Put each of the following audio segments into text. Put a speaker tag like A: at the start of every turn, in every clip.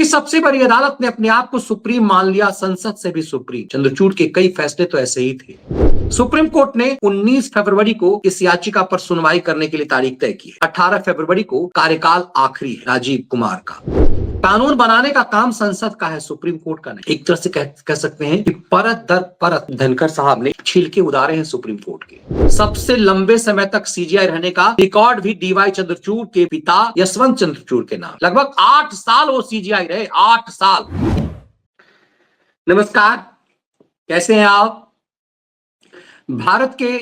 A: की सबसे बड़ी अदालत ने अपने आप को सुप्रीम मान लिया, संसद से भी सुप्रीम। चंद्रचूड़ के कई फैसले तो ऐसे ही थे। सुप्रीम कोर्ट ने 19 फरवरी को इस याचिका पर सुनवाई करने के लिए तारीख तय की है। 18 फरवरी को कार्यकाल आखिरी है राजीव कुमार का। कानून बनाने का काम संसद का है, सुप्रीम कोर्ट का नहीं। एक तरह से कह सकते हैं कि परत दर परत धनखड़ साहब ने छिलके उतारे हैं सुप्रीम कोर्ट के। सबसे लंबे समय तक सीजीआई रहने का रिकॉर्ड भी डीवाई चंद्रचूड़ के पिता यशवंत चंद्रचूड़ के नाम। लगभग 8 साल वो सीजीआई रहे, 8 साल। नमस्कार, कैसे हैं आप? भारत के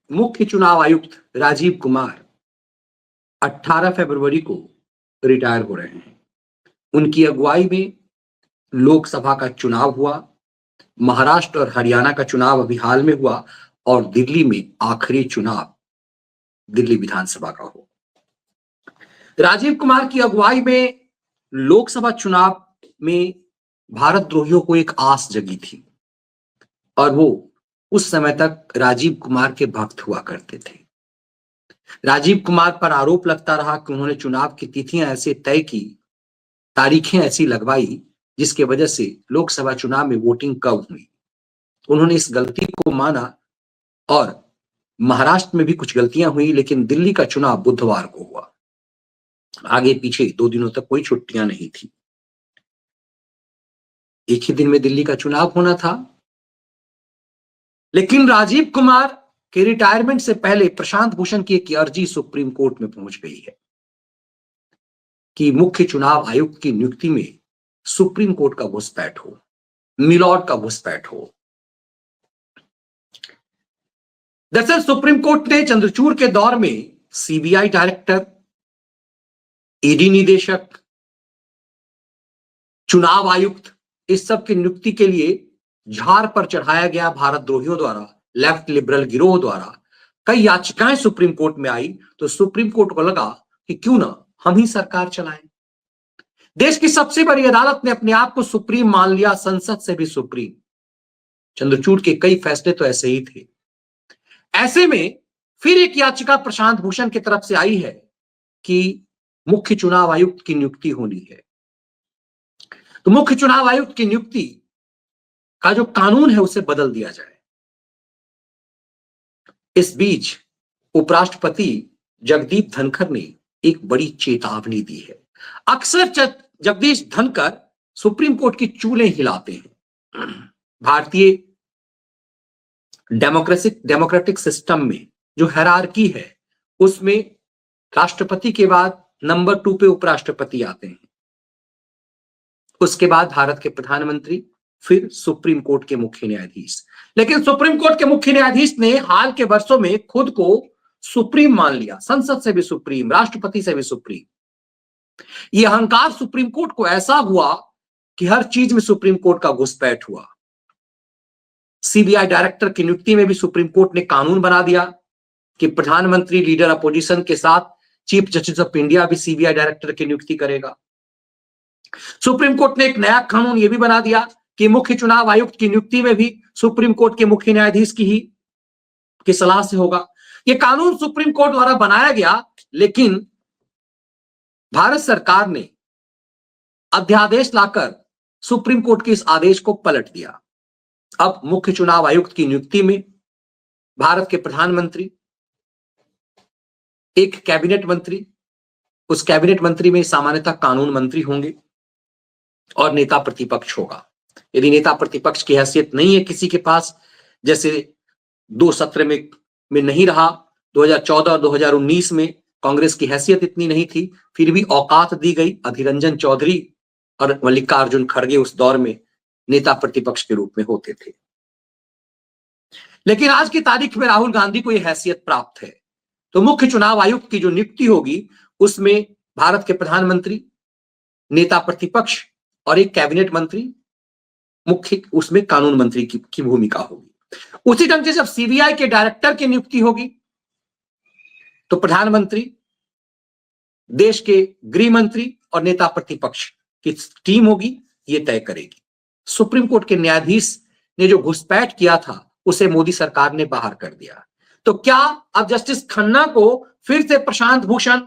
A: मुख्य चुनाव आयुक्त राजीव कुमार 18 फरवरी को रिटायर हो रहे हैं। उनकी अगुवाई में लोकसभा का चुनाव हुआ, महाराष्ट्र और हरियाणा का चुनाव अभी हाल में हुआ और दिल्ली में आखिरी चुनाव दिल्ली विधानसभा का हो। राजीव कुमार की अगुवाई में लोकसभा चुनाव में भारत द्रोहियों को एक आस जगी थी और वो उस समय तक राजीव कुमार के भक्त हुआ करते थे। राजीव कुमार पर आरोप लगता रहा कि उन्होंने चुनाव की तिथियां ऐसे तय की, तारीखें ऐसी लगवाई जिसके वजह से लोकसभा चुनाव में वोटिंग कम हुई। उन्होंने इस गलती को माना और महाराष्ट्र में भी कुछ गलतियां हुई, लेकिन दिल्ली का चुनाव बुधवार को हुआ। आगे पीछे 2 दिनों तक कोई छुट्टियां नहीं थी। एक ही दिन में दिल्ली का चुनाव होना था। लेकिन राजीव कुमार के रिटायरमेंट से पहले प्रशांत भूषण की एक अर्जी सुप्रीम कोर्ट में पहुंच गई है कि मुख्य चुनाव आयुक्त की नियुक्ति में सुप्रीम कोर्ट का घुसपैठ हो, मिलॉर्ड का घुसपैठ हो। दरअसल सुप्रीम कोर्ट ने चंद्रचूड़ के दौर में सीबीआई डायरेक्टर, ईडी निदेशक, चुनाव आयुक्त, इस सब की नियुक्ति के लिए झाड़ पर चढ़ाया गया भारत द्रोहियों द्वारा, लेफ्ट लिबरल गिरोह द्वारा कई याचिकाएं सुप्रीम कोर्ट में आई। तो सुप्रीम कोर्ट को लगा कि क्यों ना हम ही सरकार चलाएं। देश की सबसे बड़ी अदालत ने अपने आप को सुप्रीम मान लिया, संसद से भी सुप्रीम। चंद्रचूड़ के कई फैसले तो ऐसे ही थे। ऐसे में फिर एक याचिका प्रशांत भूषण की तरफ से आई है कि मुख्य चुनाव आयुक्त की नियुक्ति होनी है। तो मुख्य चुनाव आयुक्त की नियुक्ति का जो कानून है उसे बदल दिया जाए। इस बीच उपराष्ट्रपति जगदीप धनखड़ ने एक बड़ी चेतावनी दी है। अक्सर जगदीश धनखड़ सुप्रीम कोर्ट की चूलें हिलाते हैं। भारतीय डेमोक्रेटिक सिस्टम में जो हायरार्की है उसमें राष्ट्रपति के बाद नंबर 2 पे उपराष्ट्रपति आते हैं, उसके बाद भारत के प्रधानमंत्री, फिर सुप्रीम कोर्ट के मुख्य न्यायाधीश। लेकिन सुप्रीम कोर्ट के मुख्य न्यायाधीश ने हाल के वर्षों में खुद को सुप्रीम मान लिया, संसद से भी सुप्रीम, राष्ट्रपति से भी सुप्रीम। यह अहंकार सुप्रीम कोर्ट को ऐसा हुआ कि हर चीज में सुप्रीम कोर्ट का घुसपैठ हुआ। सीबीआई डायरेक्टर की नियुक्ति में भी सुप्रीम कोर्ट ने कानून बना दिया कि प्रधानमंत्री लीडर अपोजिशन के साथ चीफ जस्टिस ऑफ इंडिया भी सीबीआई डायरेक्टर की नियुक्ति करेगा। सुप्रीम कोर्ट ने एक नया कानून यह भी बना दिया कि मुख्य चुनाव आयुक्त की नियुक्ति में भी सुप्रीम कोर्ट के मुख्य न्यायाधीश की सलाह से होगा। यह कानून सुप्रीम कोर्ट द्वारा बनाया गया, लेकिन भारत सरकार ने अध्यादेश लाकर सुप्रीम कोर्ट के इस आदेश को पलट दिया। अब मुख्य चुनाव आयुक्त की नियुक्ति में भारत के प्रधानमंत्री, एक कैबिनेट मंत्री, उस कैबिनेट मंत्री में सामान्यतः कानून मंत्री होंगे और नेता प्रतिपक्ष होगा। यदि नेता प्रतिपक्ष की हैसियत नहीं है किसी के पास, जैसे 2 सत्र में नहीं रहा, 2014 और 2019 में कांग्रेस की हैसियत इतनी नहीं थी, फिर भी औकात दी गई। अधीर रंजन चौधरी और मल्लिकार्जुन खड़गे उस दौर में नेता प्रतिपक्ष के रूप में होते थे। लेकिन आज की तारीख में राहुल गांधी को यह हैसियत प्राप्त है। तो मुख्य चुनाव आयुक्त की जो नियुक्ति होगी उसमें भारत के प्रधानमंत्री, नेता प्रतिपक्ष और एक कैबिनेट मंत्री, मुख्य उसमें कानून मंत्री की भूमिका होगी। उसी ढंग से जब सीबीआई के डायरेक्टर की नियुक्ति होगी तो प्रधानमंत्री, देश के गृह मंत्री और नेता प्रतिपक्ष की टीम होगी, ये तय करेगी। सुप्रीम कोर्ट के न्यायाधीश ने जो घुसपैठ किया था उसे मोदी सरकार ने बाहर कर दिया। तो क्या अब जस्टिस खन्ना को फिर से प्रशांत भूषण,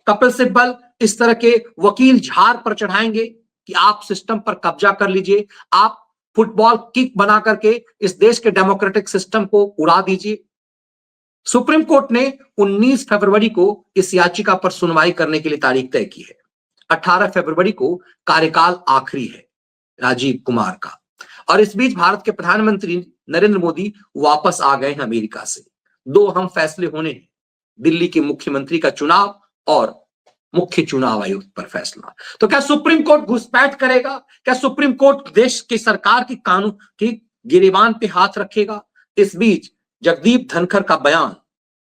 A: कपिल सिब्बल, इस तरह के वकील झाड़ पर चढ़ाएंगे? कि आप सिस्टम पर कब्जा कर लीजिए, आप फुटबॉल किक बना करके इस देश के डेमोक्रेटिक सिस्टम को उड़ा दीजिए। सुप्रीम कोर्ट ने 19 फरवरी को इस याचिका पर सुनवाई करने के लिए तारीख तय की है। 18 फरवरी को कार्यकाल आखिरी है राजीव कुमार का, और इस बीच भारत के प्रधानमंत्री नरेंद्र मोदी वापस आ गए हैं अमेरिका से। दो अहम फैसले होने हैं, दिल्ली के मुख्यमंत्री का चुनाव और मुख्य चुनाव आयुक्त पर फैसला। तो क्या सुप्रीम कोर्ट घुसपैठ करेगा? क्या सुप्रीम कोर्ट देश की सरकार की कानून की गिरेबान पे हाथ रखेगा? इस बीच जगदीप धनखड़ का बयान,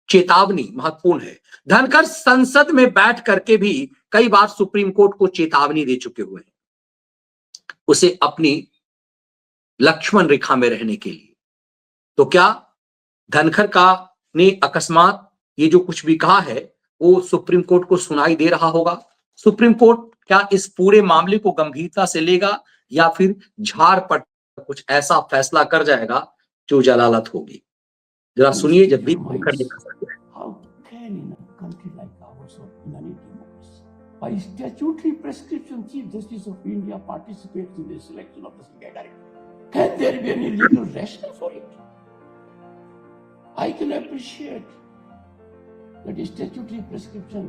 A: चेतावनी महत्वपूर्ण है। धनखड़ संसद में बैठ करके भी कई बार सुप्रीम कोर्ट को चेतावनी दे चुके हुए हैं, उसे अपनी लक्ष्मण रेखा में रहने के लिए। तो क्या धनखड़ का ने अकस्मात ये जो कुछ भी कहा है वो सुप्रीम कोर्ट को सुनाई दे रहा होगा? सुप्रीम कोर्ट क्या इस पूरे मामले को गंभीरता से लेगा या फिर झाड़पट कुछ ऐसा फैसला कर जाएगा जो जलालत होगी? जरा सुनिए जगदीप धनखड़ ने कहा।
B: How can in a country like ours or in any democracy, by statutory prescription, Chief Justice of India participates in the selection of the CBI director? Can there be any legal rationale for it? I can appreciate that the statutory prescription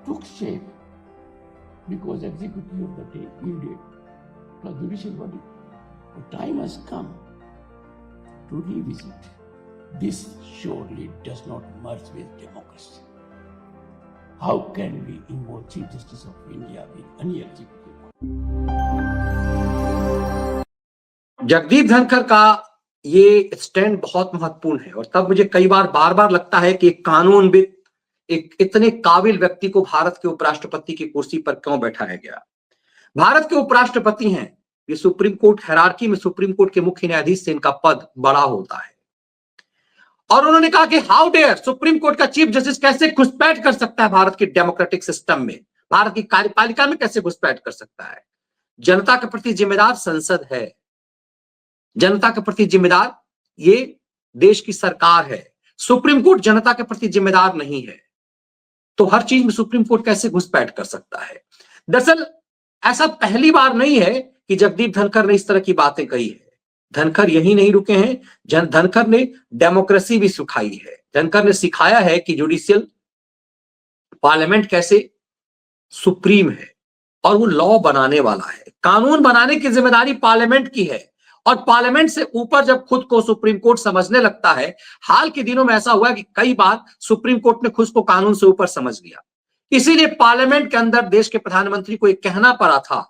B: took shape because executive of the day yielded to a judicial body. The time has come to revisit. This surely does not merge with democracy. How can we involve Chief Justice of India with any executive body?
A: Jagdeep Dhankhar का ये stand बहुत महत्वपूर्ण है, और तब मुझे कई बार बार लगता है कि एक कानूनविद, एक इतने काबिल व्यक्ति को भारत के उपराष्ट्रपति की कुर्सी पर क्यों बैठाया गया? भारत के उपराष्ट्रपति हैं, ये सुप्रीम कोर्ट हायरार्की में सुप्रीम कोर्ट के मुख्य न्यायाधीश से इनका पद बड़ा होता है, और उन्होंने कहा कि हाउ डेयर, सुप्रीम कोर्ट का चीफ जस्टिस कैसे घुसपैठ कर सकता है भारत के डेमोक्रेटिक सिस्टम में, भारत की कार्यपालिका में कैसे घुसपैठ कर सकता है? जनता के प्रति जिम्मेदार संसद है, जनता के प्रति जिम्मेदार ये देश की सरकार है। सुप्रीम कोर्ट जनता के प्रति जिम्मेदार नहीं है, तो हर चीज में सुप्रीम कोर्ट कैसे घुसपैठ कर सकता है? दरअसल ऐसा पहली बार नहीं है कि जगदीप धनखड़ ने इस तरह की बातें कही है। धनखड़ यही नहीं रुके हैं, धनखड़ ने डेमोक्रेसी भी सिखाई है। धनखड़ ने सिखाया है कि जुडिशियल पार्लियामेंट कैसे सुप्रीम है, और वो लॉ बनाने वाला है। कानून बनाने की जिम्मेदारी पार्लियामेंट की है, और पार्लियामेंट से ऊपर जब खुद को सुप्रीम कोर्ट समझने लगता है, हाल के दिनों में ऐसा हुआ कि कई बार सुप्रीम कोर्ट ने खुद को कानून से ऊपर समझ लिया। इसीलिए पार्लियामेंट के अंदर देश के प्रधानमंत्री को एक कहना पड़ा था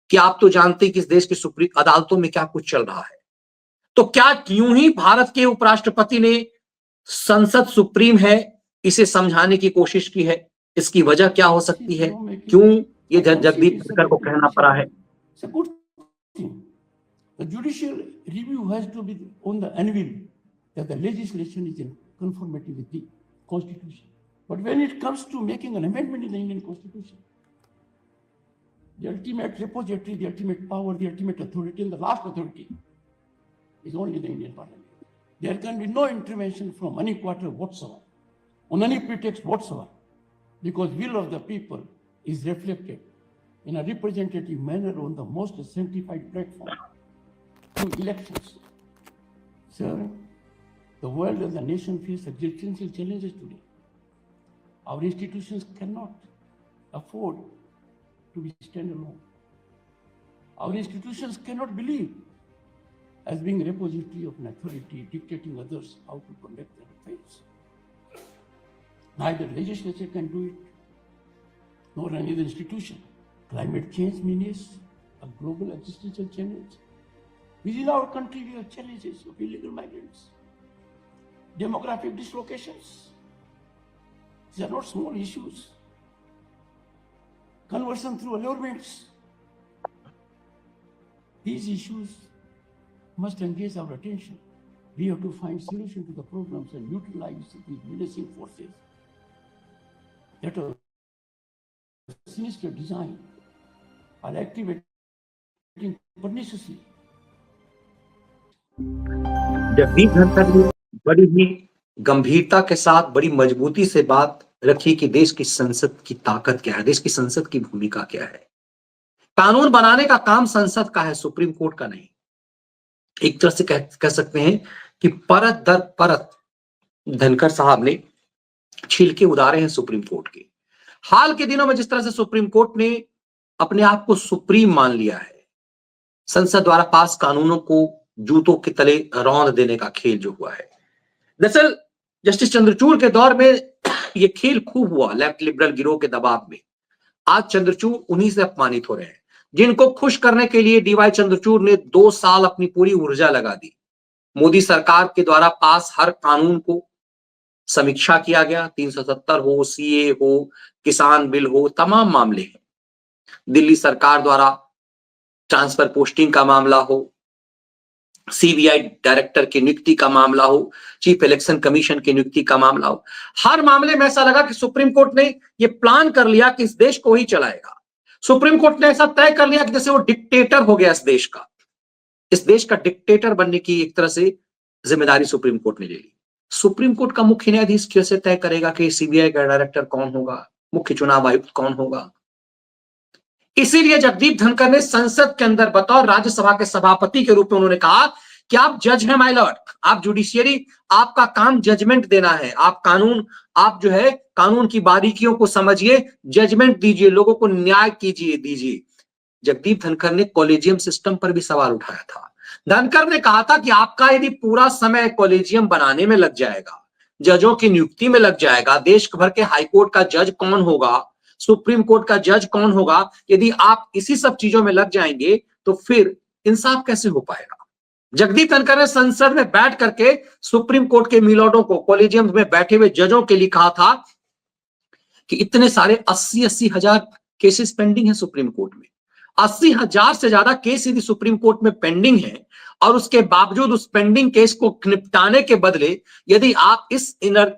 A: कि आप तो जानते हैं कि इस देश की सुप्रीम अदालतों में क्या कुछ चल रहा है। तो क्या यूं ही भारत के उपराष्ट्रपति ने संसद सुप्रीम है इसे समझाने की कोशिश की है? इसकी वजह क्या हो सकती है? क्यों ये जगदीप धनखड़ को कहना पड़ा है?
B: The judicial review has to be on the anvil that the legislation is in conformity with the Constitution. But when it comes to making an amendment in the Indian Constitution, the ultimate repository, the ultimate power, the ultimate authority, and the last authority is only the Indian Parliament. There can be no intervention from any quarter whatsoever, on any pretext whatsoever, because will of the people is reflected in a representative manner on the most sanctified platform through elections. Sir, the world and the nation face existential challenges today. Our institutions cannot afford to be standalone. Our institutions cannot believe as being a repository of an authority dictating others how to conduct their affairs. Neither legislature can do it, nor any other institution. Climate change means a global existential challenge. Within our country, we have challenges of illegal migrants, demographic dislocations. These are not small issues. Conversion through allurements. These issues must engage our attention. We have to find solution to the problems and utilize these menacing forces that are sinister design are activating perniciously.
A: Jagdeep Dhankhar ने बड़ी ही गंभीरता के साथ, बड़ी मजबूती से बात रखिए कि देश की संसद की ताकत क्या है, देश की संसद की भूमिका क्या है। कानून बनाने का काम संसद का है, सुप्रीम कोर्ट का नहीं। एक तरह से कह सकते हैं कि परत दर परत धनखड़ साहब ने छिलके उतारे हैं सुप्रीम कोर्ट के। हाल के दिनों में जिस तरह से सुप्रीम कोर्ट ने अपने आप को सुप्रीम मान लिया है, संसद द्वारा पास कानूनों को जूतों के तले रौंद देने का खेल जो हुआ है। दरअसल जस्टिस चंद्रचूड़ के दौर में यह खेल खूब हुआ लेफ्ट लिबरल गिरोह के दबाव में। आज चंद्रचूड़ उन्हीं से अपमानित हो रहे हैं जिनको खुश करने के लिए डीवाई चंद्रचूड़ ने 2 साल अपनी पूरी ऊर्जा लगा दी। मोदी सरकार के द्वारा पास हर कानून को समीक्षा किया गया, 370 हो, सीए हो, किसान बिल हो, तमाम मामले हैं। दिल्ली सरकार द्वारा ट्रांसफर पोस्टिंग का मामला हो, सीबीआई डायरेक्टर की नियुक्ति का मामला हो, चीफ इलेक्शन कमीशन की नियुक्ति का मामला हो, हर मामले में ऐसा लगा कि सुप्रीम कोर्ट ने यह प्लान कर लिया कि इस देश को ही चलाएगा। सुप्रीम कोर्ट ने ऐसा तय कर लिया कि जैसे वो डिक्टेटर हो गया इस देश का। इस देश का डिक्टेटर बनने की एक तरह से जिम्मेदारी सुप्रीम कोर्ट ने ले ली। सुप्रीम कोर्ट का मुख्य न्यायाधीश कैसे तय करेगा कि सीबीआई का डायरेक्टर कौन होगा, मुख्य चुनाव आयुक्त कौन होगा? इसीलिए जगदीप धनखड़ ने संसद के अंदर बतौर राज्यसभा के सभापति के रूप में उन्होंने कहा कि आप जज हैं माय लॉर्ड, आप जुडिशियरी, आपका काम जजमेंट देना है, आप जो है कानून की बारीकियों को समझिए, जजमेंट दीजिए, लोगों को न्याय दीजिए। जगदीप धनखड़ ने कॉलेजियम सिस्टम पर भी सवाल उठाया था। धनखड़ ने कहा था कि आपका यदि पूरा समय कॉलेजियम बनाने में लग जाएगा, जजों की नियुक्ति में लग जाएगा, देश भर के हाईकोर्ट का जज कौन होगा, सुप्रीम कोर्ट का जज कौन होगा, यदि आप इसी सब चीजों में लग जाएंगे तो फिर इंसाफ कैसे हो पाएगा? जगदीप धनखड़ ने संसद में बैठ करके सुप्रीम कोर्ट के मिलॉर्डों को, कॉलेजियम में बैठे हुए जजों के लिए कहा था कि इतने सारे 80-80 हजार केसेस पेंडिंग है सुप्रीम कोर्ट में, 80,000 से ज्यादा केस यदि सुप्रीम कोर्ट में पेंडिंग है और उसके बावजूद उस पेंडिंग केस को निपटाने के बदले यदि आप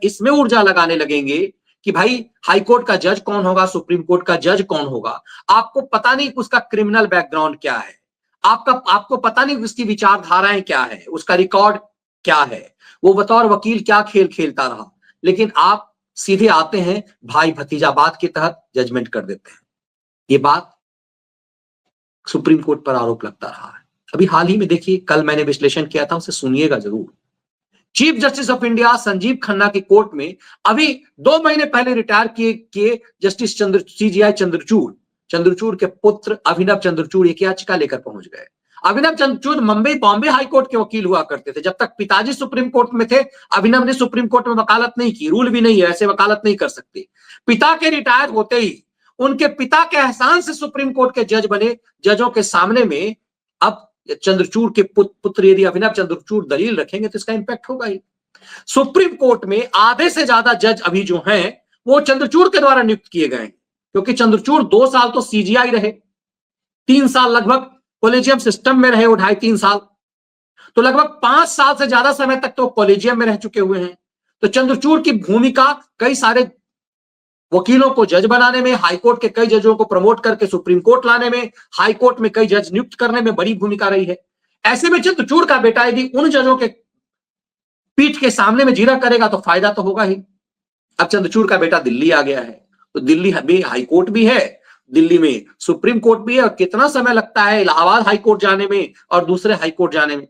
A: इसमें ऊर्जा लगाने लगेंगे कि भाई हाईकोर्ट का जज कौन होगा, सुप्रीम कोर्ट का जज कौन होगा, आपको पता नहीं उसका क्रिमिनल बैकग्राउंड क्या है, आपको पता नहीं उसकी विचारधाराएं क्या है, उसका रिकॉर्ड क्या है, वो बतौर वकील क्या खेल खेलता रहा, लेकिन आप सीधे आते हैं भाई भतीजावाद के तहत जजमेंट कर देते हैं। ये बात सुप्रीम कोर्ट पर आरोप लगता रहा है। अभी हाल ही में देखिए, कल मैंने विश्लेषण किया था, उसे सुनिएगा जरूर। Chief justice of India Sanjeev Khanna की कोर्ट में अभी 2 महीने पहले रिटायर किए जस्टिस सीजीआई चंद्रचूड़ के पुत्र अभिनव चंद्रचूड़ एक याचिका लेकर पहुंच गए। अभिनव चंद्रचूड़ मुंबई बॉम्बे हाईकोर्ट के वकील हुआ करते थे। जब तक पिताजी सुप्रीम कोर्ट में थे, अभिनव ने सुप्रीम कोर्ट में वकालत नहीं की, रूल भी नहीं है, ऐसे वकालत नहीं कर सकते। पिता के रिटायर होते ही उनके पिता के एहसान से सुप्रीम कोर्ट के जज बने। जजों के सामने में अब चंद्रचूड़ के पुत्र यदि अभिनव चंद्रचूड़ दलील रखेंगे तो इसका इंपैक्ट होगा ही। सुप्रीम कोर्ट में आधे से ज्यादा जज अभी जो हैं वो चंद्रचूड़ के द्वारा नियुक्त किए गए, क्योंकि चंद्रचूड़ 2 साल तो सीजीआई रहे, 3 साल लगभग कॉलेजियम सिस्टम में रहे, वो 2.5-3 साल, तो लगभग 5 साल से ज्यादा समय तक तो कॉलेजियम में रह चुके हुए हैं। तो चंद्रचूड़ की भूमिका कई सारे वकीलों को जज बनाने में, हाईकोर्ट के कई जजों को प्रमोट करके सुप्रीम कोर्ट लाने में, हाईकोर्ट में कई जज नियुक्त करने में बड़ी भूमिका रही है। ऐसे में चंद्रचूड़ का बेटा यदि उन जजों के पीठ के सामने में जीरा करेगा तो फायदा तो होगा ही। अब चंद्रचूड़ का बेटा दिल्ली आ गया है, तो दिल्ली में हाईकोर्ट भी है, दिल्ली में सुप्रीम कोर्ट भी है, और कितना समय लगता है इलाहाबाद हाईकोर्ट जाने में और दूसरे हाईकोर्ट जाने में।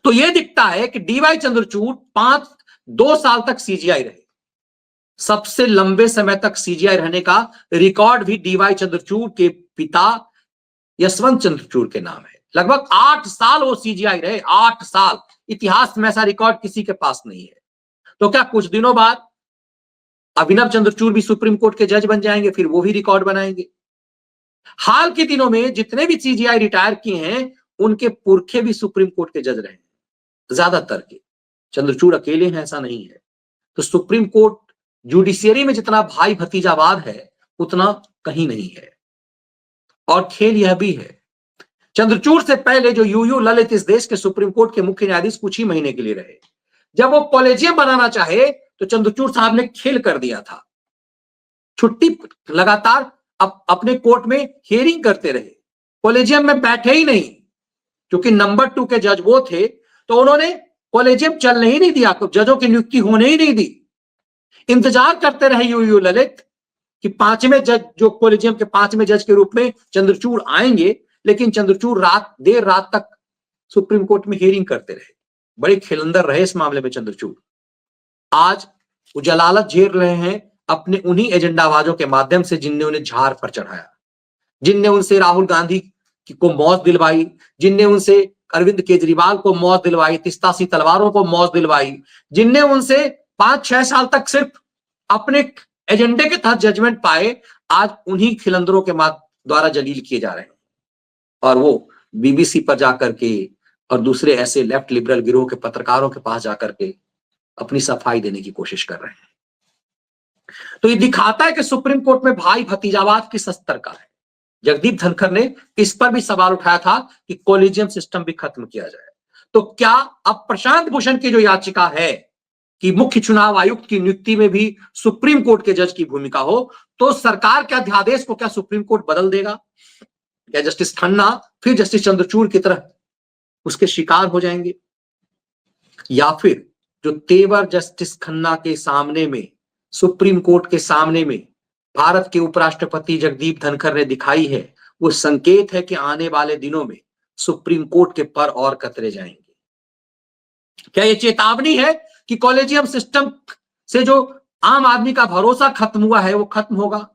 A: तो यह दिखता है कि डीवाई चंद्रचूड़ 2 साल तक सीजीआई रहे। सबसे लंबे समय तक सीजीआई रहने का रिकॉर्ड भी डीवाई चंद्रचूड़ के पिता यशवंत चंद्रचूड़ के नाम है। लगभग 8 साल वो सीजीआई रहे, 8 साल। इतिहास में ऐसा रिकॉर्ड किसी के पास नहीं है। तो क्या कुछ दिनों बाद अभिनव चंद्रचूड़ भी सुप्रीम कोर्ट के जज बन जाएंगे, फिर वो भी रिकॉर्ड बनाएंगे? हाल के दिनों में जितने भी सीजीआई रिटायर किए हैं उनके पुरखे भी सुप्रीम कोर्ट के जज रहे, ज्यादातर के। चंद्रचूड़ अकेले हैं ऐसा नहीं है। तो सुप्रीम कोर्ट जुडिशियरी में जितना भाई भतीजावाद है उतना कहीं नहीं है। और खेल यह भी है, चंद्रचूड़ से पहले जो यूयू ललित इस देश के सुप्रीम कोर्ट के मुख्य न्यायाधीश कुछ ही महीने के लिए रहे। जब वो कॉलेजियम बनाना चाहे तो चंद्रचूड़ साहब ने खेल कर दिया था। छुट्टी लगातार अपने कोर्ट में हियरिंग करते रहे, कॉलेजियम में बैठे ही नहीं, क्योंकि नंबर 2 के जज वो थे। तो उन्होंने कॉलेजियम चलने ही नहीं दिया, जजों की नियुक्ति होने ही नहीं दी। इंतजार करते रहे यूयू ललित कि पांचवें जज, जो कोलिजियम के पांचवें जज के रूप में चंद्रचूड़ आएंगे, लेकिन चंद्रचूड़ देर रात तक सुप्रीम कोर्ट में हियरिंग करते रहे। बड़े खिलंदर रहे इस मामले में चंद्रचूड़। आज वो जलालत झेल रहे हैं अपने उन्हीं एजेंडाबाजों के माध्यम से जिनने उन्हें झाड़ पर चढ़ाया, जिनने उनसे राहुल गांधी को मौत दिलवाई, जिनने उनसे अरविंद केजरीवाल को मौत दिलवाई, तिस्तासी तलवारों को मौत दिलवाई, जिनने उनसे 5-6 साल तक सिर्फ अपने एजेंडे के तहत जजमेंट पाए, आज उन्हीं खिलंदरों के द्वारा जलील किए जा रहे हैं। और वो बीबीसी पर जाकर के और दूसरे ऐसे लेफ्ट लिबरल गिरोह के पत्रकारों के पास जाकर के अपनी सफाई देने की कोशिश कर रहे हैं। तो ये दिखाता है कि सुप्रीम कोर्ट में भाई भतीजावाद किस स्तर का है। जगदीप धनखड़ ने इस पर भी सवाल उठाया था कि कॉलेजियम सिस्टम भी खत्म किया जाए। तो क्या अब प्रशांत भूषण की जो याचिका है कि मुख्य चुनाव आयुक्त की नियुक्ति में भी सुप्रीम कोर्ट के जज की भूमिका हो, तो सरकार के अध्यादेश को क्या सुप्रीम कोर्ट बदल देगा? क्या जस्टिस खन्ना फिर जस्टिस चंद्रचूड़ की तरह उसके शिकार हो जाएंगे? या फिर जो तेवर जस्टिस खन्ना के सामने में, सुप्रीम कोर्ट के सामने में भारत के उपराष्ट्रपति जगदीप धनखड़ ने दिखाई है, वो संकेत है कि आने वाले दिनों में सुप्रीम कोर्ट के पर और कतरे जाएंगे? क्या ये चेतावनी है कि कॉलेजियम सिस्टम से जो आम आदमी का भरोसा खत्म हुआ है वो खत्म होगा?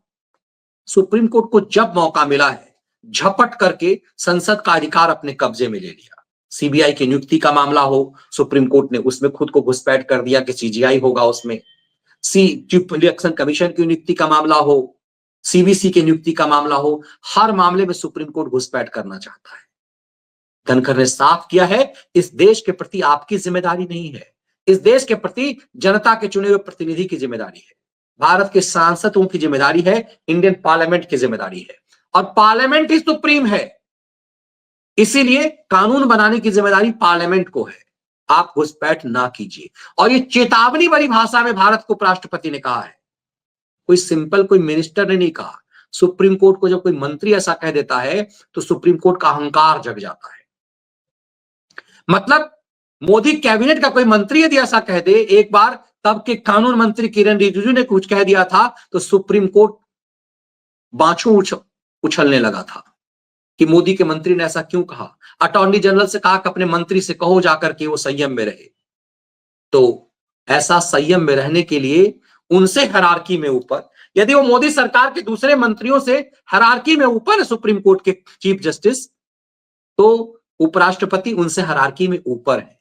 A: सुप्रीम कोर्ट को जब मौका मिला है, झपट करके संसद का अधिकार अपने कब्जे में ले लिया। सीबीआई की नियुक्ति का मामला हो, सुप्रीम कोर्ट ने उसमें खुद को घुसपैठ कर दिया कि सीजीआई होगा उसमें। चीफ इलेक्शन कमीशन की नियुक्ति का मामला हो, सीबीसी की नियुक्ति का मामला हो, हर मामले में सुप्रीम कोर्ट घुसपैठ करना चाहता है। धनखड़ ने साफ किया है, इस देश के प्रति आपकी जिम्मेदारी नहीं है, इस देश के प्रति जनता के चुने हुए प्रतिनिधि की जिम्मेदारी है, भारत के सांसदों की जिम्मेदारी है, इंडियन पार्लियामेंट की जिम्मेदारी है, और पार्लियामेंट ही सुप्रीम है। इसीलिए कानून बनाने की जिम्मेदारी पार्लियामेंट को है। आप घुसपैठ ना कीजिए। और ये चेतावनी बड़ी भाषा में भारत को उपराष्ट्रपति ने कहा है, कोई सिंपल कोई मिनिस्टर ने नहीं कहा। सुप्रीम कोर्ट को जब कोई मंत्री ऐसा कह देता है तो सुप्रीम कोर्ट का अहंकार जग जाता है। मतलब मोदी कैबिनेट का कोई मंत्री यदि ऐसा कह दे, एक बार तब के कानून मंत्री किरण रिजिजू ने कुछ कह दिया था तो सुप्रीम कोर्ट बाछू उछलने लगा था कि मोदी के मंत्री ने ऐसा क्यों कहा। अटॉर्नी जनरल से कहा कि अपने मंत्री से कहो जाकर के वो संयम में रहे। तो ऐसा संयम में रहने के लिए उनसे हायरार्की में ऊपर, यदि वो मोदी सरकार के दूसरे मंत्रियों से हायरार्की में ऊपर है सुप्रीम कोर्ट के चीफ जस्टिस, तो उपराष्ट्रपति उनसे हायरार्की में ऊपर है।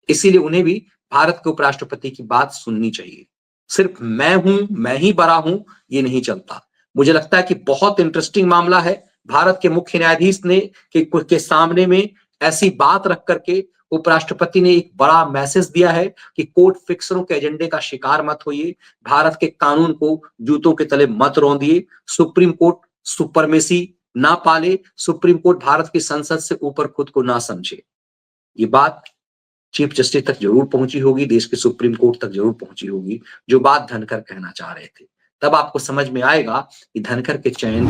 A: इसीलिए उन्हें भी भारत के उपराष्ट्रपति की बात सुननी चाहिए। सिर्फ मैं हूं, मैं ही बड़ा हूं, ये नहीं चलता। मुझे लगता है कि बहुत इंटरेस्टिंग मामला है। भारत के मुख्य न्यायाधीश ने के सामने में ऐसी बात रख करके उपराष्ट्रपति ने एक बड़ा मैसेज दिया है कि कोर्ट फिक्सरों के एजेंडे का शिकार मत होइए, भारत के कानून को जूतों के तले मत रौंदिए, सुप्रीम कोर्ट सुपरमेसी ना पाले, सुप्रीम कोर्ट भारत की संसद से ऊपर खुद को ना समझे। ये बात चीफ जस्टिस तक जरूर पहुंची होगी, देश के सुप्रीम कोर्ट तक जरूर पहुंची होगी, जो बात धनखड़ कहना चाह रहे थे। तब आपको समझ में आएगा कि धनखड़ के चयन